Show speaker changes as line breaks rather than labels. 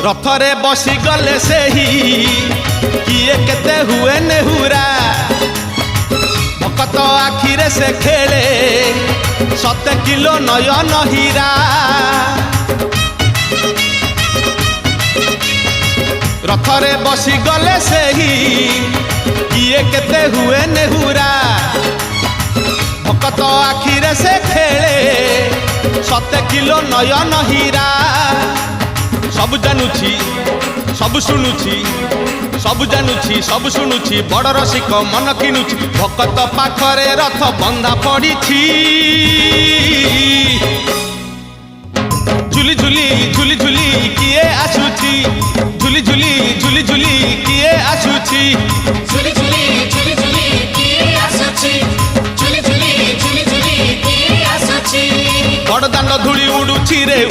रथरे बसी गले से ही किए केते हुए नेहुरा भकत आखिरे से खेले 7 किलो नयन हीरा रथरे बसी गले से ही किए केते हुए नेहुरा भकत आखिरे से खेले 7 किलो नयन हीरा सब जानुची सब शुणुची सब जानुची सब शुणुची बड़ रसिक मन किणुची भकत पाखरे रथ बंधा पड़ी झुली झुली झुली झुली किए आसुची झुली झुली झुली झुली किए आसुची
झुली झुली झुली झुली किए आसुची झुली झुली झुली झुली किए आसुची
बड़ दांड धूली उड़ुची रे